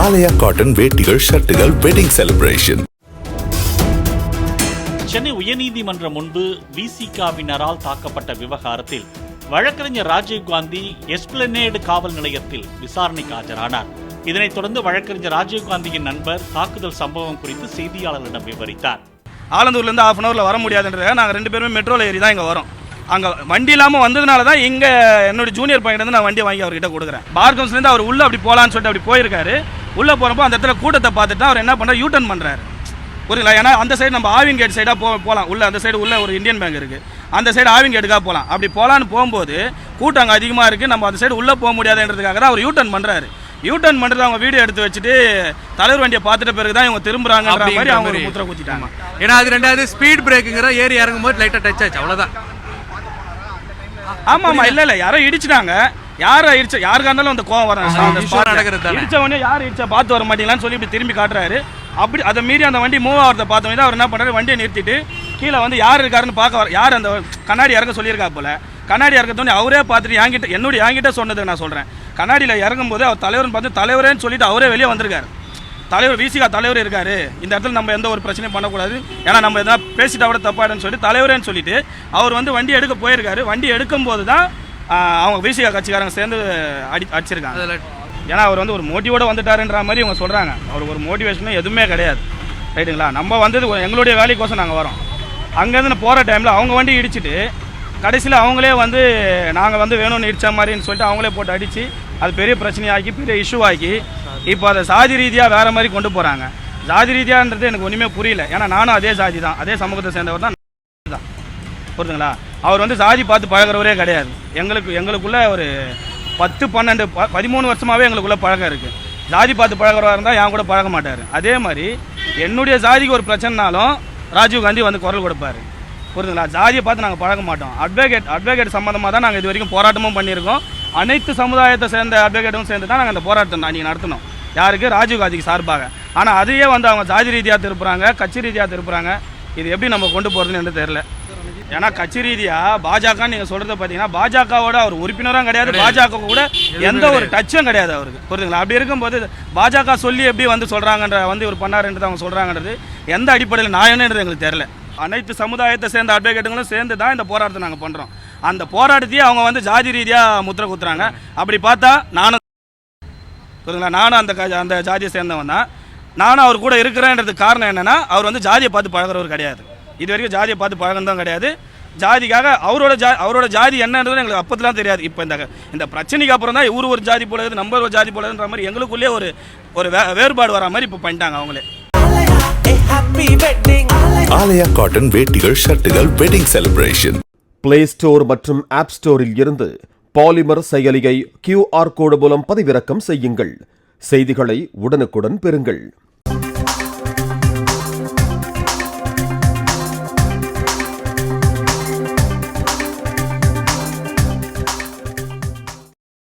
ஆலயா cotton வேட்டிகள் ஷர்ட்டுகள் wedding celebration. Chennai உயர்நீதிமன்றம் முன்பு விசிகாவினரால் தாக்கப்பட்ட விவகாரத்தில் வழக்கறிஞர் ராஜீவ்காந்தி எஸ்பிளனேடு காவல் நிலையத்தில் விசாரணைக்கு ஆஜரானார். இதனைத் தொடர்ந்து வழக்கறிஞர் ராஜீவ்காந்தியின் நண்பர் தாக்குதல் சம்பவம் குறித்து செய்தியாளர்களிடம் விவரித்தார். ஆலந்தூர்லேருந்து ½ hourல வர முடியாதுன்றத நாங்கள் 2 பேருமே மெட்ரோவில் ஏறி தான் இங்கே வரோம். அங்கே வண்டி இல்லாமல் வந்ததுனால தான் இங்கே என்னோட ஜூனியர் பையன் நான் வண்டியை வாங்கி அவர்கிட்ட கொடுக்குறேன். பார் கவுன்சிலேருந்து அவர் உள்ளே அப்படி போகலான்னு சொல்லிட்டு அப்படி போயிருக்காரு. உள்ளே போகிறப்போ அந்த இடத்துல கூட்டத்தை பார்த்துட்டு அவர் என்ன பண்ணுறாரு, யூட்டர்ன் பண்ணுறாரு. புரியுங்களா? ஏன்னா அந்த சைடு நம்ம ஆவின் கேட் சைடாக போகலாம். உள்ள அந்த சைடு உள்ள ஒரு இந்தியன் பேங்க் இருக்குது, அந்த சைடு ஆவின் கேட்டுக்காக போகலாம். அப்படி போகலான்னு போகும்போது கூட்டம் அங்கே அதிகமாக இருக்குது, நம்ம அந்த சைடு உள்ளே போக முடியாதுன்றதுக்காக தான் அவர் யூட்டர்ன் பண்ணுறாரு. யூட்டர்ன் பண்ணுறது அவங்க வீடியோ எடுத்து வச்சுட்டு தலைவர் வண்டியை பார்த்துட்ட பிறகு தான் இவங்க திரும்புறாங்கன்ற மாதிரி அவங்க ஒரு முத்திரை குத்திட்டாங்க. ஏன்னா அது ரெண்டாவது ஸ்பீட் பிரேக்குங்கிற ஏறி இறங்கும் போது லைட்டாக டச் ஆச்சு, அவ்வளோதான். ஆமாம் இல்லை யாரோ இடிச்சிட்டாங்க. யாரும் இடிச்ச யாருக்கா இருந்தாலும் அந்த கோவம் வரும். இடிச்ச உடனே யார் இடிச்சா பார்த்து வர மாட்டீங்களான்னு சொல்லி இப்படி திரும்பி காட்டுறாரு. அப்படி அதை மீறி அந்த வண்டி மூவ் ஆகிறத பார்த்தவங்க அவர் என்ன பண்ணுறாரு, வண்டியை நிறுத்திட்டு கீழே வந்து யார் இருக்காருன்னு பார்க்க யார் அந்த கண்ணாடி இறக்க சொல்லியிருக்கா போல. கண்ணாடி இறக்கத்தோடனே அவரே பார்த்துட்டு என்கிட்ட சொன்னது நான் சொல்கிறேன். கண்ணாடியில் இறங்கும்போது அவர் தலைவர்னு பார்த்து தலைவரேன்னு சொல்லிட்டு அவரே வெளியே வந்திருக்காரு. தலைவர் விசிகா தலைவர் இருக்காரு, இந்த இடத்துல நம்ம எந்த ஒரு பிரச்சனையும் பண்ணக்கூடாது, ஏன்னா நம்ம எதனா பேசிட்டா கூட தப்பாயிடுன்னு சொல்லிட்டு தலைவரேன்னு சொல்லிட்டு அவர் வந்து வண்டி எடுக்க போயிருக்காரு. வண்டி எடுக்கும்போது தான் அவங்க விசிகா கட்சிக்காரங்க சேர்ந்து அடிச்சிருக்காங்க. ஏன்னா அவர் வந்து ஒரு மோட்டிவோட வந்துட்டாருன்ற மாதிரி இவங்க சொல்கிறாங்க. அவர் ஒரு மோட்டிவேஷனும் எதுவுமே கிடையாது. ரைட்டுங்களா? நம்ம வந்தது எங்களுடைய வேலைக்கோசம் நாங்கள் வரோம். அங்கேருந்து போகிற டைமில் அவங்க வண்டி இடிச்சிட்டு கடைசியில் அவங்களே வந்து நாங்கள் வந்து வேணும்னு இடித்த மாதிரின்னு சொல்லிட்டு அவங்களே போட்டு அடித்து அது பெரிய பிரச்சனையாக்கி பெரிய இஷ்யூ ஆக்கி இப்போ அதை சாதி ரீதியாக வேறு மாதிரி கொண்டு போகிறாங்க. ஜாதி ரீதியான்றது எனக்கு ஒன்றுமே புரியல. ஏன்னா நானும் அதே ஜாதி தான், அதே சமூகத்தை சேர்ந்தவர் தான். புரியுதுங்களா? அவர் வந்து ஜாதி பார்த்து பழகிறவரே கிடையாது. எங்களுக்குள்ள ஒரு 10, 12, 13 வருஷமாகவே எங்களுக்குள்ள பழக்கம் இருக்குது. ஜாதி பார்த்து பழகிறவராக இருந்தால் என் கூட பழக மாட்டார். அதே மாதிரி என்னுடைய ஜாதிக்கு ஒரு பிரச்சனைனாலும் ராஜீவ்காந்தி வந்து குரல் கொடுப்பார். புரியுதுங்களா? ஜாதியை பார்த்து நாங்கள் பழக மாட்டோம். அட்வொகேட் சம்மந்தமாக தான் நாங்கள் இது வரைக்கும் போராட்டமும் பண்ணியிருக்கோம். அனைத்து சமுதாயத்தை சேர்ந்த அட்வொகேட்டும் சேர்ந்து தான் நாங்கள் இந்த போராட்டம் அன்றைக்கி நடத்தினோம். யாருக்கு? ராஜீவ்காந்திக்கு சார்பாக. ஆனால் அதையே வந்து அவங்க ஜாதி ரீதியாக திருப்புறாங்க, கட்சி ரீதியாக திருப்புறாங்க. இது எப்படி நம்ம கொண்டு போகிறதுன்னு எனக்கு தெரியல. ஏன்னா கட்சி ரீதியாக பாஜகன்னு நீங்கள் சொல்கிறத பார்த்தீங்கன்னா பாஜகவோட அவர் உறுப்பினரும் கிடையாது, பாஜக கூட எந்த ஒரு டச்சும் கிடையாது அவருக்கு. புரியுதுங்களா? அப்படி இருக்கும்போது பாஜக சொல்லி எப்படி வந்து சொல்கிறாங்கன்ற வந்து இவர் பண்ணாருன்றது அவங்க சொல்கிறாங்கன்றது எந்த அடிப்படையில் நியாயம்ன்றது எங்களுக்கு தெரியல. அனைத்து சமுதாயத்தை சேர்ந்த அட்வொகேட்டுங்களும் சேர்ந்து தான் இந்த போராட்டத்தை நாங்கள் பண்ணுறோம். அந்த போராட்டத்தையே அவங்க வந்து ஜாதி ரீதியாக முத்திரை குத்துறாங்க. அப்படி பார்த்தா நானும் புரியுதுங்களா, நானும் அந்த ஜாதியை சேர்ந்தவன் தான். நானும் அவர் கூட இருக்கிறேன்றதுக்கு காரணம் என்னென்னா அவர் வந்து ஜாதியை பார்த்து பழகிறவர் கிடையாது. இது வரைக்கும் ஜாதியை பார்த்து பழகிறதும் கிடையாது. ஜாதிக்காக அவரோட ஜாதி என்னன்றது எங்களுக்கு அப்போதுலாம் தெரியாது. இப்போ இந்த பிரச்சனைக்கு அப்புறம் தான் இவர் ஒரு ஜாதி போலது, நம்ம ஒரு ஜாதி போலதுன்ற மாதிரி எங்களுக்குள்ளே ஒரு வேறுபாடு வர மாதிரி இப்போ பண்ணிட்டாங்க அவங்களே. ஆலயா காட்டன் வேட்டிகள் ஷர்ட்டுகள் வெட்டிங் செலிப்ரேஷன். பிளே ஸ்டோர் மற்றும் ஆப் ஸ்டோரில் இருந்து பாலிமர் செயலியை QR கோடு மூலம் பதிவிறக்கம் செய்யுங்கள். செய்திகளை உடனுக்குடன் பெறுங்கள்.